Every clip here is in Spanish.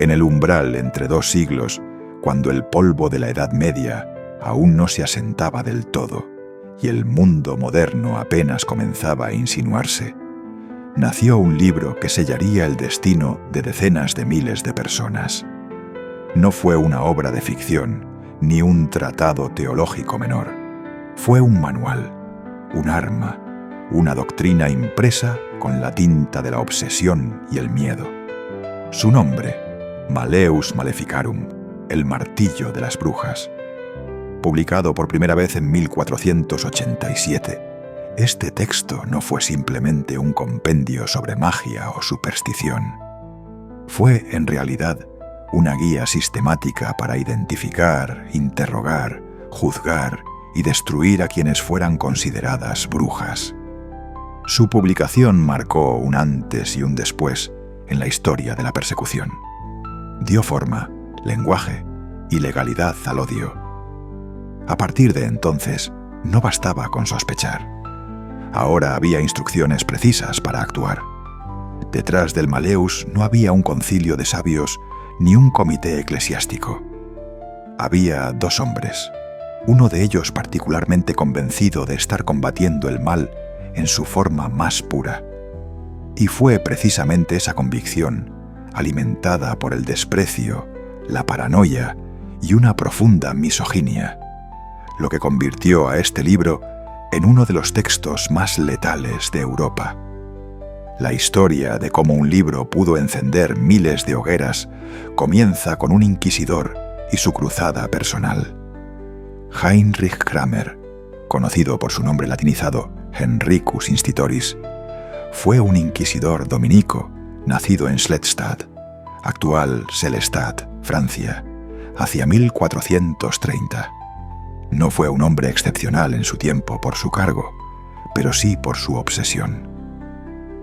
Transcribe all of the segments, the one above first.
en el umbral entre dos siglos, cuando el polvo de la Edad Media aún no se asentaba del todo y el mundo moderno apenas comenzaba a insinuarse, nació un libro que sellaría el destino de decenas de miles de personas. No fue una obra de ficción, ni un tratado teológico menor. Fue un manual, un arma, una doctrina impresa con la tinta de la obsesión y el miedo. Su nombre, Malleus Maleficarum, el martillo de las brujas. Publicado por primera vez en 1487, este texto no fue simplemente un compendio sobre magia o superstición. Fue, en realidad, una guía sistemática para identificar, interrogar, juzgar y destruir a quienes fueran consideradas brujas. Su publicación marcó un antes y un después en la historia de la persecución. Dio forma, lenguaje y legalidad al odio. A partir de entonces, no bastaba con sospechar. Ahora había instrucciones precisas para actuar. Detrás del Malleus no había un concilio de sabios ni un comité eclesiástico. Había dos hombres, uno de ellos particularmente convencido de estar combatiendo el mal en su forma más pura. Y fue precisamente esa convicción, alimentada por el desprecio, la paranoia y una profunda misoginia, lo que convirtió a este libro en uno de los textos más letales de Europa. La historia de cómo un libro pudo encender miles de hogueras comienza con un inquisidor y su cruzada personal. Heinrich Kramer, conocido por su nombre latinizado Henricus Institoris, fue un inquisidor dominico nacido en Schlettstadt, actual Sélestat, Francia, hacia 1430. No fue un hombre excepcional en su tiempo por su cargo, pero sí por su obsesión.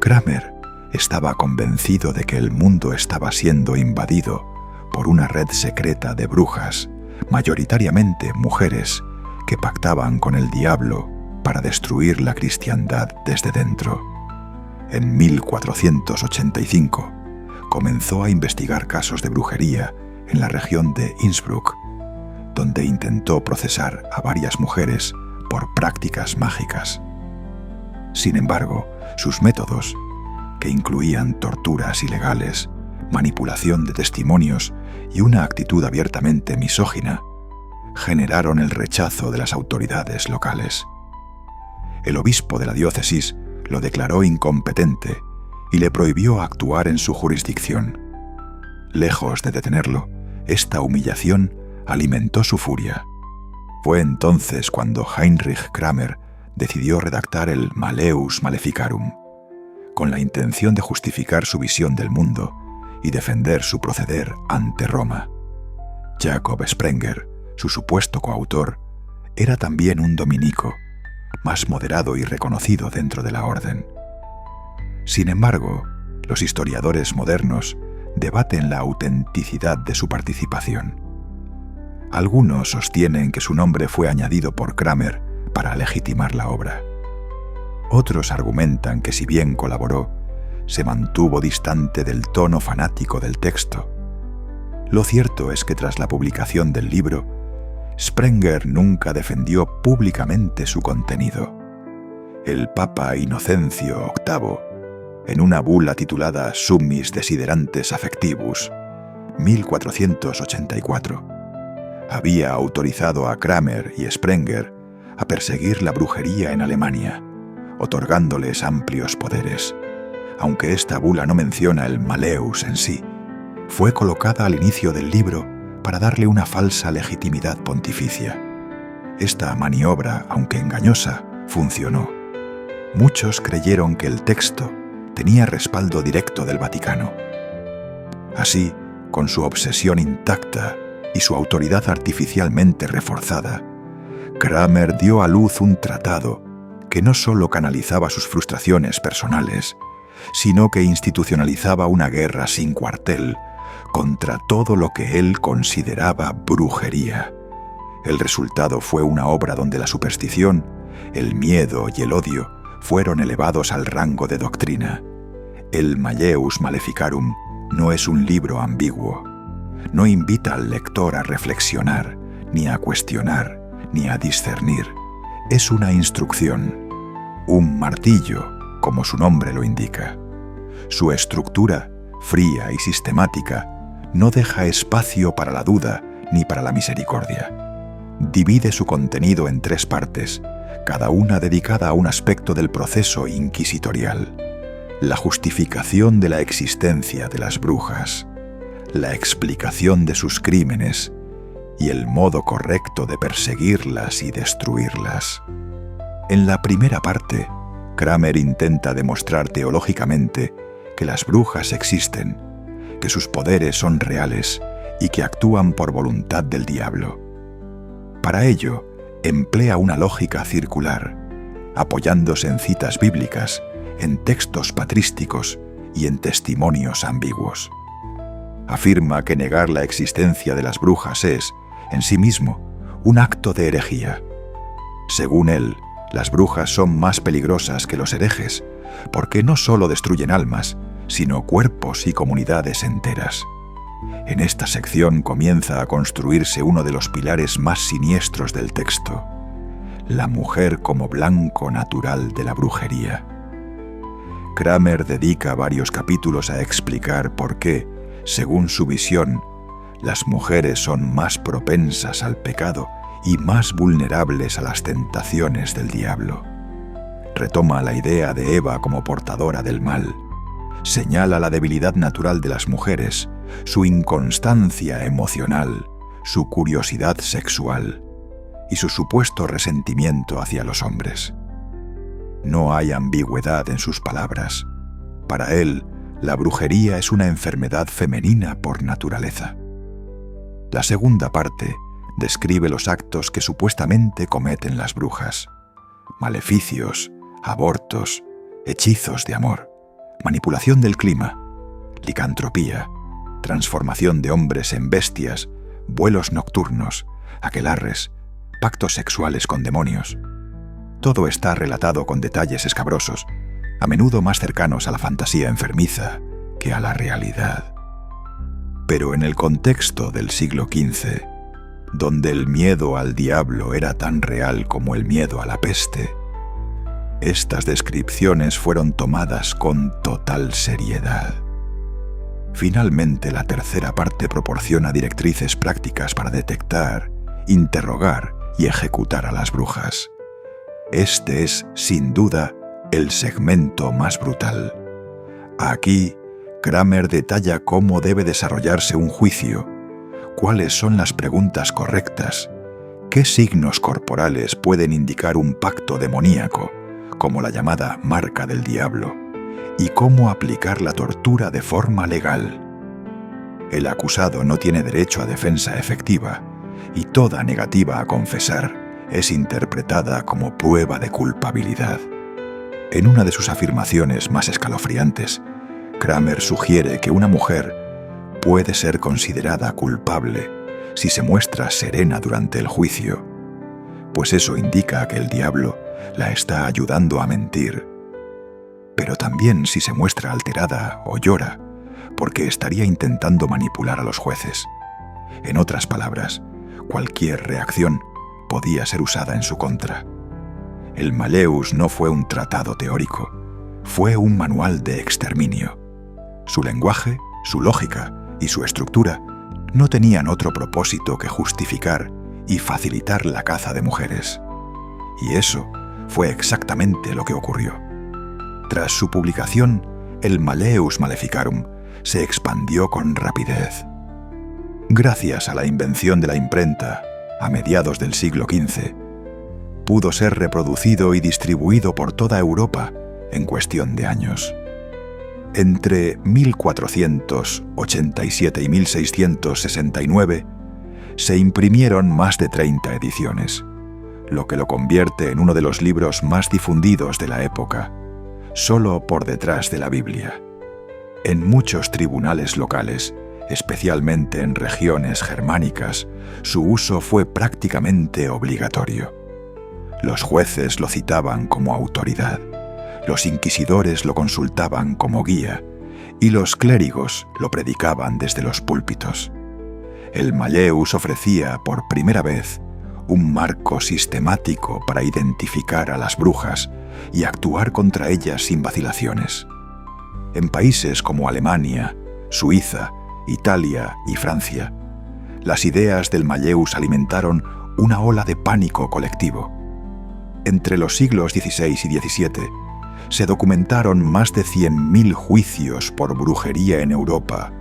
Kramer estaba convencido de que el mundo estaba siendo invadido por una red secreta de brujas, mayoritariamente mujeres, que pactaban con el diablo para destruir la cristiandad desde dentro. En 1485 comenzó a investigar casos de brujería en la región de Innsbruck, donde intentó procesar a varias mujeres por prácticas mágicas. Sin embargo, sus métodos, que incluían torturas ilegales, manipulación de testimonios y una actitud abiertamente misógina, generaron el rechazo de las autoridades locales. El obispo de la diócesis lo declaró incompetente y le prohibió actuar en su jurisdicción. Lejos de detenerlo, esta humillación alimentó su furia. Fue entonces cuando Heinrich Kramer decidió redactar el Malleus Maleficarum, con la intención de justificar su visión del mundo y defender su proceder ante Roma. Jakob Sprenger, su supuesto coautor, era también un dominico, más moderado y reconocido dentro de la orden. Sin embargo, los historiadores modernos debaten la autenticidad de su participación. Algunos sostienen que su nombre fue añadido por Kramer para legitimar la obra. Otros argumentan que si bien colaboró, se mantuvo distante del tono fanático del texto. Lo cierto es que tras la publicación del libro, Sprenger nunca defendió públicamente su contenido. El Papa Inocencio VIII, en una bula titulada Summis Desiderantes Affectivus, 1484, había autorizado a Kramer y Sprenger a perseguir la brujería en Alemania, otorgándoles amplios poderes. Aunque esta bula no menciona el Malleus en sí, fue colocada al inicio del libro para darle una falsa legitimidad pontificia. Esta maniobra, aunque engañosa, funcionó. Muchos creyeron que el texto tenía respaldo directo del Vaticano. Así, con su obsesión intacta y su autoridad artificialmente reforzada, Kramer dio a luz un tratado que no solo canalizaba sus frustraciones personales, sino que institucionalizaba una guerra sin cuartel contra todo lo que él consideraba brujería. El resultado fue una obra donde la superstición, el miedo y el odio fueron elevados al rango de doctrina. El Malleus Maleficarum no es un libro ambiguo, no invita al lector a reflexionar, ni a cuestionar, ni a discernir. Es una instrucción, un martillo, como su nombre lo indica. Su estructura, fría y sistemática, no deja espacio para la duda ni para la misericordia. Divide su contenido en 3 partes, cada una dedicada a un aspecto del proceso inquisitorial: la justificación de la existencia de las brujas, la explicación de sus crímenes y el modo correcto de perseguirlas y destruirlas. En la primera parte, Kramer intenta demostrar teológicamente que las brujas existen, que sus poderes son reales y que actúan por voluntad del diablo. Para ello, emplea una lógica circular, apoyándose en citas bíblicas, en textos patrísticos y en testimonios ambiguos. Afirma que negar la existencia de las brujas es, en sí mismo, un acto de herejía. Según él, las brujas son más peligrosas que los herejes, porque no solo destruyen almas, sino cuerpos y comunidades enteras. En esta sección comienza a construirse uno de los pilares más siniestros del texto: la mujer como blanco natural de la brujería. Kramer dedica varios capítulos a explicar por qué, según su visión, las mujeres son más propensas al pecado y más vulnerables a las tentaciones del diablo. Retoma la idea de Eva como portadora del mal. Señala la debilidad natural de las mujeres, su inconstancia emocional, su curiosidad sexual y su supuesto resentimiento hacia los hombres. No hay ambigüedad en sus palabras. Para él, la brujería es una enfermedad femenina por naturaleza. La segunda parte describe los actos que supuestamente cometen las brujas: maleficios, abortos, hechizos de amor, manipulación del clima, licantropía, transformación de hombres en bestias, vuelos nocturnos, aquelarres, pactos sexuales con demonios. Todo está relatado con detalles escabrosos, a menudo más cercanos a la fantasía enfermiza que a la realidad. Pero en el contexto del siglo XV, donde el miedo al diablo era tan real como el miedo a la peste, estas descripciones fueron tomadas con total seriedad. Finalmente, la tercera parte proporciona directrices prácticas para detectar, interrogar y ejecutar a las brujas. Este es, sin duda, el segmento más brutal. Aquí, Kramer detalla cómo debe desarrollarse un juicio, cuáles son las preguntas correctas, qué signos corporales pueden indicar un pacto demoníaco, como la llamada marca del diablo, y cómo aplicar la tortura de forma legal. El acusado no tiene derecho a defensa efectiva, y toda negativa a confesar es interpretada como prueba de culpabilidad. En una de sus afirmaciones más escalofriantes, Kramer sugiere que una mujer puede ser considerada culpable si se muestra serena durante el juicio, pues eso indica que el diablo la está ayudando a mentir. Pero también si se muestra alterada o llora, porque estaría intentando manipular a los jueces. En otras palabras, cualquier reacción podía ser usada en su contra. El Malleus no fue un tratado teórico, fue un manual de exterminio. Su lenguaje, su lógica y su estructura no tenían otro propósito que justificar y facilitar la caza de mujeres. Y eso fue exactamente lo que ocurrió. Tras su publicación, el Malleus Maleficarum se expandió con rapidez. Gracias a la invención de la imprenta, a mediados del siglo XV, pudo ser reproducido y distribuido por toda Europa en cuestión de años. Entre 1487 y 1669 se imprimieron más de 30 ediciones, lo que lo convierte en uno de los libros más difundidos de la época, solo por detrás de la Biblia. En muchos tribunales locales, especialmente en regiones germánicas, su uso fue prácticamente obligatorio. Los jueces lo citaban como autoridad, los inquisidores lo consultaban como guía y los clérigos lo predicaban desde los púlpitos. el Malleus ofrecía por primera vez un marco sistemático para identificar a las brujas y actuar contra ellas sin vacilaciones. En países como Alemania, Suiza, Italia y Francia, las ideas del Malleus alimentaron una ola de pánico colectivo. Entre los siglos XVI y XVII se documentaron más de 100.000 juicios por brujería en Europa,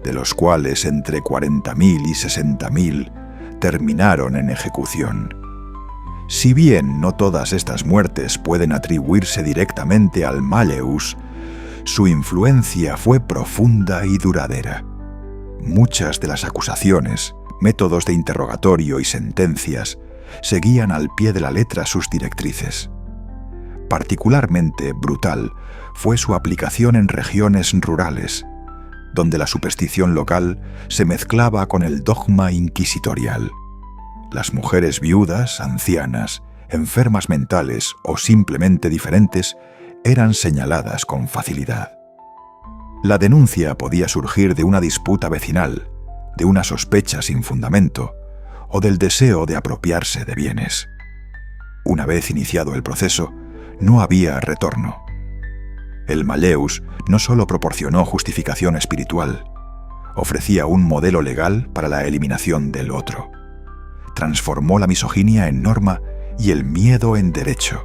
de los cuales entre 40.000 y 60.000 terminaron en ejecución. Si bien no todas estas muertes pueden atribuirse directamente al Malleus, su influencia fue profunda y duradera. Muchas de las acusaciones, métodos de interrogatorio y sentencias seguían al pie de la letra sus directrices. Particularmente brutal fue su aplicación en regiones rurales, donde la superstición local se mezclaba con el dogma inquisitorial. Las mujeres viudas, ancianas, enfermas mentales o simplemente diferentes eran señaladas con facilidad. La denuncia podía surgir de una disputa vecinal, de una sospecha sin fundamento o del deseo de apropiarse de bienes. Una vez iniciado el proceso, no había retorno. El Malleus no solo proporcionó justificación espiritual, ofrecía un modelo legal para la eliminación del otro. Transformó la misoginia en norma y el miedo en derecho.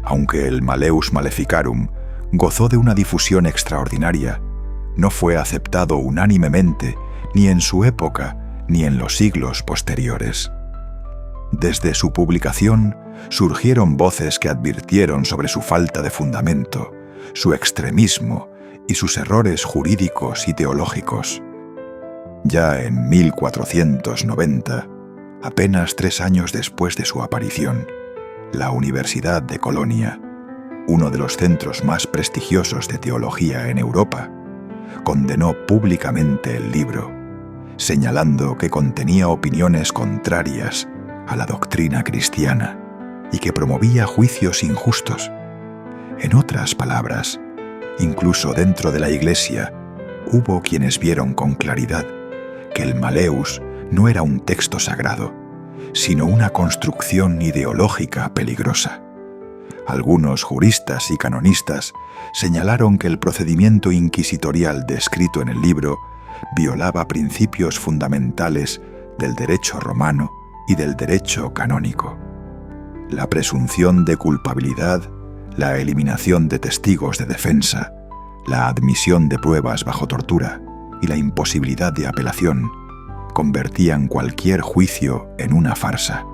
Aunque el Malleus Maleficarum gozó de una difusión extraordinaria, no fue aceptado unánimemente ni en su época ni en los siglos posteriores. Desde su publicación surgieron voces que advirtieron sobre su falta de fundamento, su extremismo y sus errores jurídicos y teológicos. Ya en 1490, apenas 3 años después de su aparición, la Universidad de Colonia, uno de los centros más prestigiosos de teología en Europa, condenó públicamente el libro, señalando que contenía opiniones contrarias a la doctrina cristiana y que promovía juicios injustos. En otras palabras, incluso dentro de la Iglesia, hubo quienes vieron con claridad que el Malleus no era un texto sagrado, sino una construcción ideológica peligrosa. Algunos juristas y canonistas señalaron que el procedimiento inquisitorial descrito en el libro violaba principios fundamentales del derecho romano y del derecho canónico. La presunción de culpabilidad, la eliminación de testigos de defensa, la admisión de pruebas bajo tortura y la imposibilidad de apelación convertían cualquier juicio en una farsa.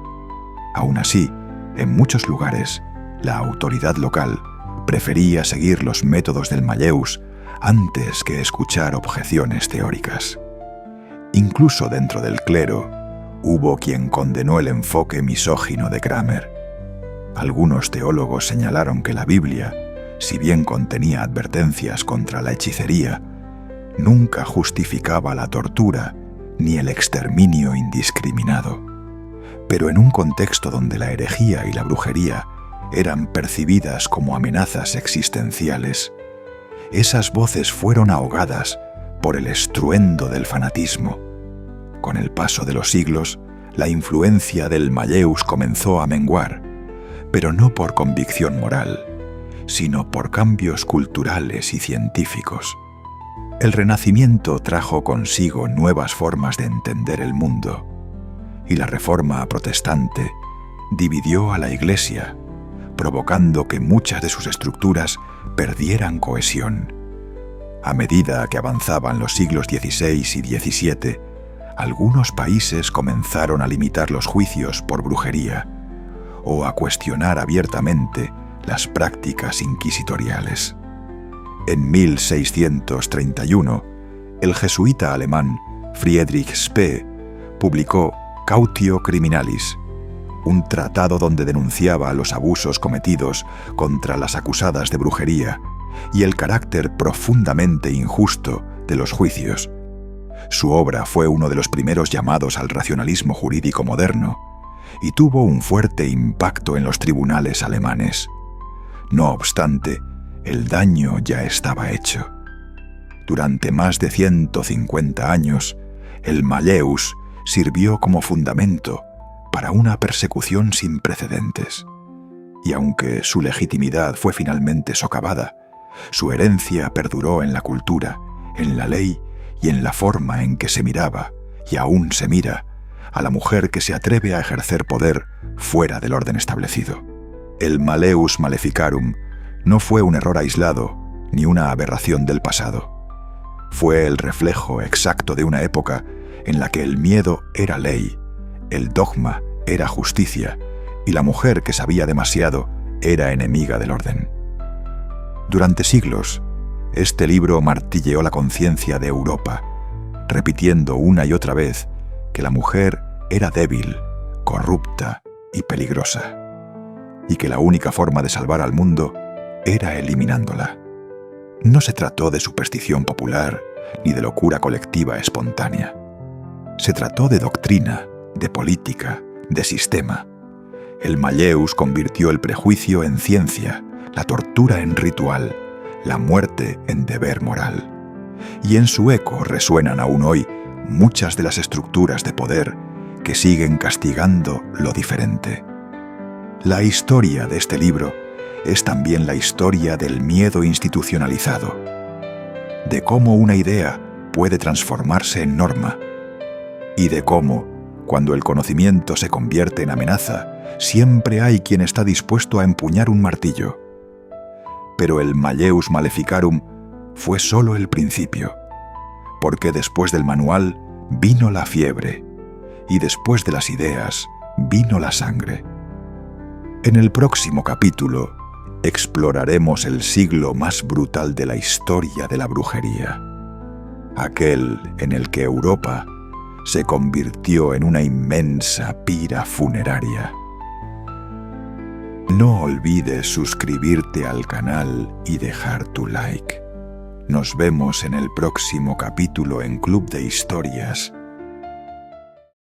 Aún así, en muchos lugares, la autoridad local prefería seguir los métodos del Malleus antes que escuchar objeciones teóricas. Incluso dentro del clero, hubo quien condenó el enfoque misógino de Cramer. Algunos teólogos señalaron que la Biblia, si bien contenía advertencias contra la hechicería, nunca justificaba la tortura ni el exterminio indiscriminado. Pero en un contexto donde la herejía y la brujería eran percibidas como amenazas existenciales, esas voces fueron ahogadas por el estruendo del fanatismo. Con el paso de los siglos, la influencia del Malleus comenzó a menguar, pero no por convicción moral, sino por cambios culturales y científicos. El Renacimiento trajo consigo nuevas formas de entender el mundo, y la Reforma protestante dividió a la Iglesia, provocando que muchas de sus estructuras perdieran cohesión. A medida que avanzaban los siglos XVI y XVII, algunos países comenzaron a limitar los juicios por brujería o a cuestionar abiertamente las prácticas inquisitoriales. En 1631, el jesuita alemán Friedrich Spee publicó Cautio Criminalis, un tratado donde denunciaba los abusos cometidos contra las acusadas de brujería y el carácter profundamente injusto de los juicios. Su obra fue uno de los primeros llamados al racionalismo jurídico moderno y tuvo un fuerte impacto en los tribunales alemanes. No obstante, el daño ya estaba hecho. Durante más de 150 años, el Malleus sirvió como fundamento para una persecución sin precedentes. Y aunque su legitimidad fue finalmente socavada, su herencia perduró en la cultura, en la ley y en la forma en que se miraba, y aún se mira, a la mujer que se atreve a ejercer poder fuera del orden establecido. El Malleus Maleficarum no fue un error aislado ni una aberración del pasado. Fue el reflejo exacto de una época en la que el miedo era ley, el dogma era justicia y la mujer que sabía demasiado era enemiga del orden. Durante siglos, este libro martilleó la conciencia de Europa, repitiendo una y otra vez que la mujer era débil, corrupta y peligrosa, y que la única forma de salvar al mundo era eliminándola. No se trató de superstición popular ni de locura colectiva espontánea. Se trató de doctrina, de política, de sistema. El Malleus convirtió el prejuicio en ciencia, la tortura en ritual, la muerte en deber moral. Y en su eco resuenan aún hoy muchas de las estructuras de poder que siguen castigando lo diferente. La historia de este libro es también la historia del miedo institucionalizado, de cómo una idea puede transformarse en norma, y de cómo, cuando el conocimiento se convierte en amenaza, siempre hay quien está dispuesto a empuñar un martillo. Pero el Malleus Maleficarum fue solo el principio, porque después del manual vino la fiebre, y después de las ideas vino la sangre. En el próximo capítulo exploraremos el siglo más brutal de la historia de la brujería, aquel en el que Europa se convirtió en una inmensa pira funeraria. No olvides suscribirte al canal y dejar tu like. Nos vemos en el próximo capítulo en Club de Historias